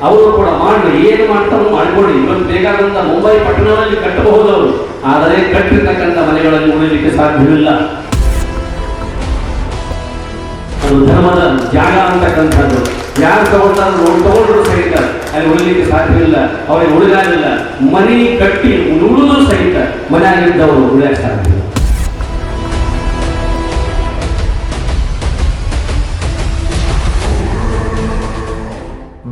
ಅವರು ಕೂಡ ಮಾಡಿ ಏನು ಮಾಡ್ತಾರೋ ಮಾಡ್ಕೊಳ್ಳಿ. ಇವತ್ತು ಬೇಕಾದಂತ ಮುಂಬೈ ಪಟ್ಟಣದಲ್ಲಿ ಕಟ್ಟಬಹುದು ಅವರು, ಆದರೆ ಕಟ್ಟಿರ್ತಕ್ಕಂಥ ಮನೆಗಳಲ್ಲಿ ಉಳಿಲಿಕ್ಕೆ ಸಾಧ್ಯವಿಲ್ಲ. ಅದು ಧರ್ಮದ ಜಾಗ ಅಂತಕ್ಕಂಥದ್ದು. ಯಾರು ತಗೊಂಡ್ರು ಸಹಿತ ಅಲ್ಲಿ ಉಳಿಲಿಕ್ಕೆ ಸಾಧ್ಯವಿಲ್ಲ, ಅವರಿಗೆ ಉಳಿದಾಗಿಲ್ಲ. ಮನೆ ಕಟ್ಟಿ ಉಳಿದು ಸಹಿತ ಮನೆಯಾಗಿದ್ದವರು ಉಳಿಯಕ್ಕೆ ಸಾಧ್ಯವಿಲ್ಲ.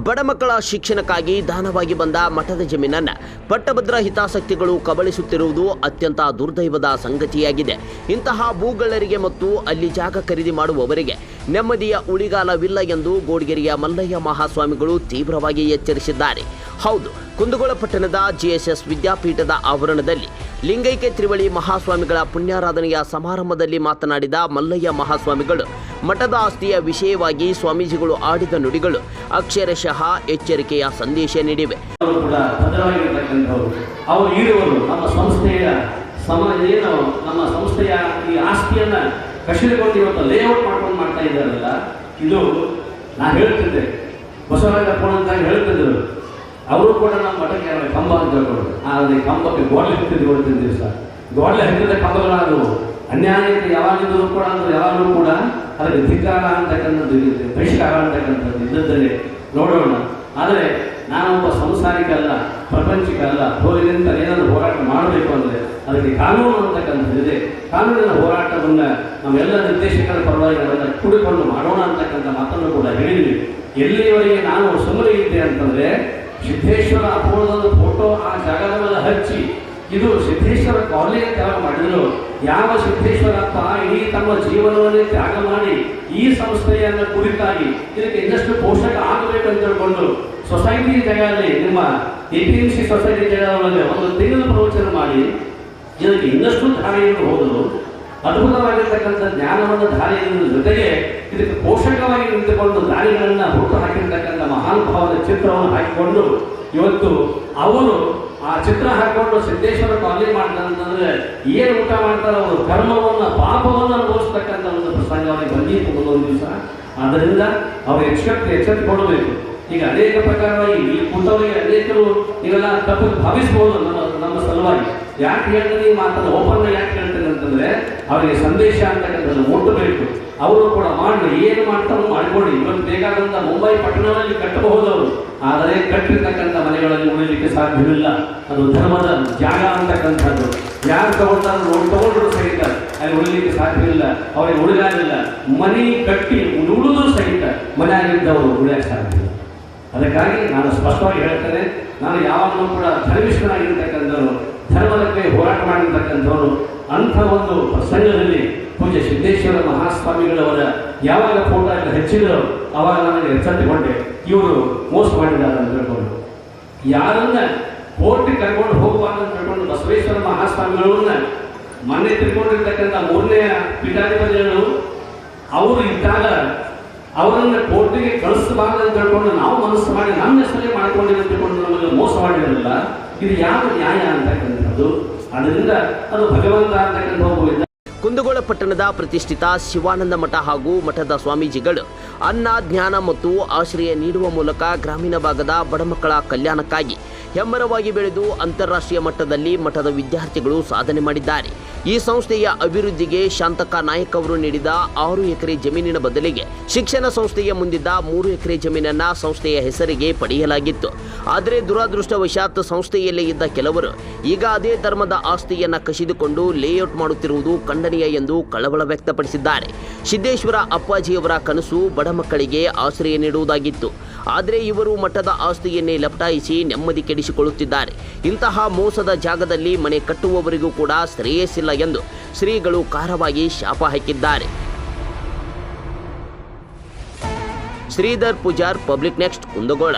ಬಡ ಮಕ್ಕಳ ಶಿಕ್ಷಣಕ್ಕಾಗಿ ದಾನವಾಗಿ ಬಂದ ಮಠದ ಜಮೀನನ್ನು ಪಟ್ಟಭದ್ರ ಹಿತಾಸಕ್ತಿಗಳು ಕಬಳಿಸುತ್ತಿರುವುದು ಅತ್ಯಂತ ದುರ್ದೈವದ ಸಂಗತಿಯಾಗಿದೆ. ಇಂತಹ ಭೂಗಳ್ಳರಿಗೆ ಮತ್ತು ಅಲ್ಲಿ ಜಾಗ ಖರೀದಿ ಮಾಡುವವರಿಗೆ ನೆಮ್ಮದಿಯ ಉಳಿಗಾಲವಿಲ್ಲ ಎಂದು ಗೋಡಿಗೆರೆಯ ಮಲ್ಲಯ್ಯ ಮಹಾಸ್ವಾಮಿಗಳು ತೀವ್ರವಾಗಿ ಎಚ್ಚರಿಸಿದ್ದಾರೆ. ಹೌದು, ಕುಂದಗೋಳ ಪಟ್ಟಣದ GSS ವಿದ್ಯಾಪೀಠದ ಆವರಣದಲ್ಲಿ ಲಿಂಗೈಕ್ಯ ತ್ರಿವಳಿ ಮಹಾಸ್ವಾಮಿಗಳ ಪುಣ್ಯಾರಾಧನೆಯ ಸಮಾರಂಭದಲ್ಲಿ ಮಾತನಾಡಿದ ಮಲ್ಲಯ್ಯ ಮಹಾಸ್ವಾಮಿಗಳು ಮಠದ ಆಸ್ತಿಯ ವಿಷಯವಾಗಿ ಸ್ವಾಮೀಜಿಗಳು ಆಡಿದ ನುಡಿಗಳು ಅಕ್ಷರಶಃ ಎಚ್ಚರಿಕೆಯ ಸಂದೇಶ ನೀಡಿವೆ. ಅವರು ಇರುವರು ನಮ್ಮ ಸಂಸ್ಥೆಯ ಈ ಆಸ್ತಿಯನ್ನ ಕಸಿದುಕೊಂಡು ಇವತ್ತು ಲೇಔಟ್ ಮಾಡ್ಕೊಂಡು ಮಾಡ್ತಾ ಇದ್ದಾರಲ್ಲ, ಇದು ನಾ ಹೇಳ್ತಿದ್ದೆ, ಬಸವರಾಜ ಅಂತ ಹೇಳ್ತಿದ್ರು. ಅವರು ಕೂಡ ನಮ್ಮ ಮಠಕ್ಕೆ ಕಂಬ ಅಂತ ಹೇಳ್ಕೊಂಡು, ಆದರೆ ಕಂಬಕ್ಕೆ ಗೋಡ್ಲೆ ಹತ್ತಿದ್ದು ಕೊಡ್ತಿದ್ದ ದಿವಸ ಗೋಡ್ಲೆ ಹತ್ತಿದ ಕಂಬಗಳಾದವು. ಅನ್ಯಾಯಕ್ಕೆ ಯಾವಾಗಿದ್ದರೂ ಕೂಡ ಯಾವಾಗಲೂ ಕೂಡ ಅದಕ್ಕೆ ಧಿಕ್ಕಾರ ಅಂತಕ್ಕಂಥದ್ದು ಇರುತ್ತೆ, ಬಹಿಷ್ಕಾರ ಅಂತಕ್ಕಂಥದ್ದು ಇದ್ದದ್ದಲ್ಲಿ ನೋಡೋಣ. ಆದರೆ ನಾನೊಬ್ಬ ಸಂಸಾರಿಕಲ್ಲ, ಪ್ರಪಂಚಿಕಲ್ಲ. ಹೋಲಿನಿಂದ ಏನಾದರೂ ಹೋರಾಟ ಮಾಡಬೇಕು ಅಂದರೆ ಅದಕ್ಕೆ ಕಾನೂನು ಅಂತಕ್ಕಂಥದ್ದು ಇದೆ. ಕಾನೂನಿನ ಹೋರಾಟವನ್ನು ನಮ್ಮೆಲ್ಲ ನಿರ್ದೇಶಕರ ಪರವಾಗಿ ನಾವೆಲ್ಲ ಕೂಡಿಕೊಂಡು ಮಾಡೋಣ ಅಂತಕ್ಕಂಥ ಮಾತನ್ನು ಕೂಡ ಹೇಳಿದ್ವಿ. ಎಲ್ಲಿಯವರೆಗೆ ನಾನು ಸುಮ್ಮನೆ ಇದ್ದೆ ಅಂತಂದರೆ, ಸಿದ್ದೇಶ್ವರ ಅಪೋಲದ ಫೋಟೋ ಆ ಜಾಗದ ಮೇಲೆ ಹಚ್ಚಿ ಇದು ಸಿದ್ದೇಶ್ವರ ಕಾಲೇಜ್ ತ್ಯಾಗ ಮಾಡಿದ್ರು. ಯಾವ ಸಿದ್ದೇಶ್ವರಪ್ಪ ಇಡೀ ತಮ್ಮ ಜೀವನವನ್ನೇ ತ್ಯಾಗ ಮಾಡಿ ಈ ಸಂಸ್ಥೆಯನ್ನು ಕುರಿತಾಗಿ ಇದಕ್ಕೆ ಇನ್ನಷ್ಟು ಪೋಷಕ ಆಗಬೇಕು ಅಂತ ಹೇಳ್ಕೊಂಡು ಸೊಸೈಟಿ ಜಾಗದಲ್ಲಿ ನಿಮ್ಮ APMC ಸೊಸೈಟಿ ಜಾಗದೊಳಗೆ ಒಂದು ತಿಂಗಳ ಪ್ರವಚನ ಮಾಡಿ ಇದಕ್ಕೆ ಇನ್ನಷ್ಟು ಧಾರೆಯನ್ನು ಹೋದರು. ಅದ್ಭುತವಾಗಿರ್ತಕ್ಕಂಥ ಜ್ಞಾನವನ್ನು ಧಾರೆಯ ಜೊತೆಗೆ ಇದಕ್ಕೆ ಪೋಷಕವಾಗಿ ನಿಂತುಕೊಂಡು ದಾರಿಗಳನ್ನು ಹುಟ್ಟು ಹಾಕಿರ್ತಕ್ಕಂಥ ಮಹಾನುಭಾವದ ಚಿತ್ರವನ್ನು ಹಾಕಿಕೊಂಡು ಇವತ್ತು ಅವರು ಆ ಚಿತ್ರ ಹಾಕಿಕೊಂಡು ಸಿದ್ದೇಶ್ವರ ಕಾಲೇಜ್ ಮಾಡ್ತಾರಂತಂದ್ರೆ ಏನು ಊಟ ಮಾಡ್ತಾರೆ ಅವರು ಕರ್ಮವನ್ನು ಪಾಪವನ್ನು ಅನುಭವಿಸ್ತಕ್ಕಂಥ ಒಂದು ಪ್ರಸಂಗ ಅವರಿಗೆ ಬಂದಿತ್ತು ಒಂದೊಂದು ದಿವಸ. ಆದ್ದರಿಂದ ಅವರು ಎಚ್ಚೆತ್ತುಕೊಡಬೇಕು. ಈಗ ಅನೇಕ ಪ್ರಕಾರವಾಗಿ ಈ ಕೂತವರಿಗೆ ಅನೇಕರು ಇವೆಲ್ಲ ತಪ್ಪು ಭಾವಿಸಬಹುದು ನಮ್ಮ ಸಲುವಾಗಿ. ಯಾಕೆ ಹೇಳ್ತಾರೆ ಈ ಮಾತನ್ನು ಓಪನ್ ಯಾಕೆ ಹೇಳ್ತಾರೆ ಅಂತಂದ್ರೆ ಅವರಿಗೆ ಸಂದೇಶ ಅಂತಕ್ಕಂಥದ್ದು ಮುಟ್ಟಬೇಕು. ಅವರು ಕೂಡ ಮಾಡಿ ಏನು ಮಾಡ್ತಾರೋ ಮಾಡ್ಕೊಳ್ಳಿ. ಇವತ್ತು ಬೇಕಾದಂತ ಮುಂಬೈ ಪಟ್ಟಣದಲ್ಲಿ ಕಟ್ಟಬಹುದು ಅವರು, ಆದರೆ ಕಟ್ಟಿರ್ತಕ್ಕಂಥ ಮನೆಗಳಲ್ಲಿ ಉಳಿಲಿಕ್ಕೆ ಸಾಧ್ಯವಿಲ್ಲ. ಅದು ಧರ್ಮದ ಜಾಗ ಅಂತಕ್ಕಂಥದ್ದು. ಯಾರು ತಗೊಂಡ್ರು ಸಹಿತ ಅಲ್ಲಿ ಉಳಿಲಿಕ್ಕೆ ಸಾಧ್ಯವಿಲ್ಲ, ಅವರಿಗೆ ಉಳಿದಾಗಿಲ್ಲ. ಮನೆ ಕಟ್ಟಿ ಉಳಿದು ಸಹಿತ ಮನೆಯಾಗಿದ್ದವರು ಉಳಿಯಕ್ಕೆ ಸಾಧ್ಯವಿಲ್ಲ. ಅದಕ್ಕಾಗಿ ನಾನು ಸ್ಪಷ್ಟವಾಗಿ ಹೇಳ್ತೇನೆ, ನಾನು ಯಾವಾಗಲೂ ಕೂಡ ಧರ್ಮಿಷ್ಠನಾಗಿರ್ತಕ್ಕಂಥವ್ರು, ಧರ್ಮದಕ್ಕೆ ಹೋರಾಟ ಮಾಡಿರ್ತಕ್ಕಂಥವ್ರು. ಅಂಥ ಒಂದು ಪ್ರಸಂಗದಲ್ಲಿ ಪೂಜ್ಯ ಸಿದ್ದೇಶ್ವರ ಮಹಾಸ್ವಾಮಿಗಳವರ ಯಾವಾಗ ಫೋಟೋ ಹಚ್ಚಿದ್ರು ಅವಾಗ ನನಗೆ ಎಚ್ಚೆತ್ತುಕೊಂಡೆ, ಇವರು ಮೋಸ ಮಾಡಿದ್ದಾರೆ ಅಂತ ಹೇಳ್ಕೊಂಡು. ಯಾರನ್ನ ಕೋರ್ಟಿಗೆ ಕರ್ಕೊಂಡು ಹೋಗಬಾರ್ದು ಅಂತ ಹೇಳ್ಕೊಂಡು ಬಸವೇಶ್ವರ ಮಹಾಸ್ವಾಮಿಗಳನ್ನ ಮೊನ್ನೆ ತಿಳ್ಕೊಂಡಿರ್ತಕ್ಕಂಥ 3ನೇ ಪೀಠಾಧಿಪತಿಗಳು ಅವರು ಇದ್ದಾಗ ಅವರನ್ನು ಕೋರ್ಟಿಗೆ ಕಳಿಸಬಾರ್ದು ಅಂತ ಹೇಳ್ಕೊಂಡು ನಾವು ಮನಸ್ಸು ಮಾಡಿ ನಮ್ಮ ಹೆಸರೇ ಮಾಡ್ಕೊಂಡಿರೋ ತಿಳ್ಕೊಂಡು ನಮಗೆ ಮೋಸ ಮಾಡಿರಲಿಲ್ಲ. ಇದು ಯಾವ ನ್ಯಾಯ ಅಂತಕ್ಕಂಥದ್ದು. ಅದರಿಂದ ಅದು ಭಗವಂತ ಅಂತಕ್ಕಂಥ ಒಬ್ಬ ಕುಂದಗೋಳ ಪಟ್ಟಣದ ಪ್ರತಿಷ್ಠಿತ ಶಿವಾನಂದ ಮಠ ಹಾಗೂ ಮಠದ ಸ್ವಾಮೀಜಿಗಳು ಅನ್ನ, ಜ್ಞಾನ ಮತ್ತು ಆಶ್ರಯ ನೀಡುವ ಮೂಲಕ ಗ್ರಾಮೀಣ ಭಾಗದ ಬಡಮಕ್ಕಳ ಕಲ್ಯಾಣಕ್ಕಾಗಿ ಹೆಮ್ಮರವಾಗಿ ಬೆಳೆದು ಅಂತಾರಾಷ್ಟ್ರೀಯ ಮಟ್ಟದಲ್ಲಿ ಮಠದ ವಿದ್ಯಾರ್ಥಿಗಳು ಸಾಧನೆ ಮಾಡಿದ್ದಾರೆ. ಈ ಸಂಸ್ಥೆಯ ಅಭಿವೃದ್ಧಿಗೆ ಶಾಂತಕ ನಾಯಕ್ ಅವರು ನೀಡಿದ 6 ಎಕರೆ ಜಮೀನಿನ ಬದಲಿಗೆ ಶಿಕ್ಷಣ ಸಂಸ್ಥೆಯ ಮುಂದಿದ್ದ 3 ಎಕರೆ ಜಮೀನನ್ನ ಸಂಸ್ಥೆಯ ಹೆಸರಿಗೆ ಪಡೆಯಲಾಗಿತ್ತು. ಆದರೆ ದುರದೃಷ್ಟವಶಾತ್ ಸಂಸ್ಥೆಯಲ್ಲೇ ಇದ್ದ ಕೆಲವರು ಈಗ ಅದೇ ಧರ್ಮದ ಆಸ್ತಿಯನ್ನ ಕಸಿದುಕೊಂಡು ಲೇಔಟ್ ಮಾಡುತ್ತಿರುವುದು ಖಂಡನೀಯ ಎಂದು ಕಳವಳ ವ್ಯಕ್ತಪಡಿಸಿದ್ದಾರೆ. ಸಿದ್ದೇಶ್ವರ ಅಪ್ಪಾಜಿಯವರ ಕನಸು ಬಡ ಮಕ್ಕಳಿಗೆ ಆಶ್ರಯ ನೀಡುವುದಾಗಿತ್ತು. ಆದರೆ ಇವರು ಮಠದ ಆಸ್ತಿಯನ್ನೇ ಲಪಟಾಯಿಸಿ ನೆಮ್ಮದಿ ಕೆಡಿಸಿಕೊಳ್ಳುತ್ತಿದ್ದಾರೆ. ಇಂತಹ ಮೋಸದ ಜಾಗದಲ್ಲಿ ಮನೆ ಕಟ್ಟುವವರಿಗೂ ಕೂಡ ಶ್ರೇಯಸ್ಸಿಲ್ಲ ಎಂದು ಶ್ರೀಗಳು ಖಾರವಾಗಿ ಶಾಪ ಹಾಕಿದ್ದಾರೆ. Sridhar Pujar, public next, Kundgol.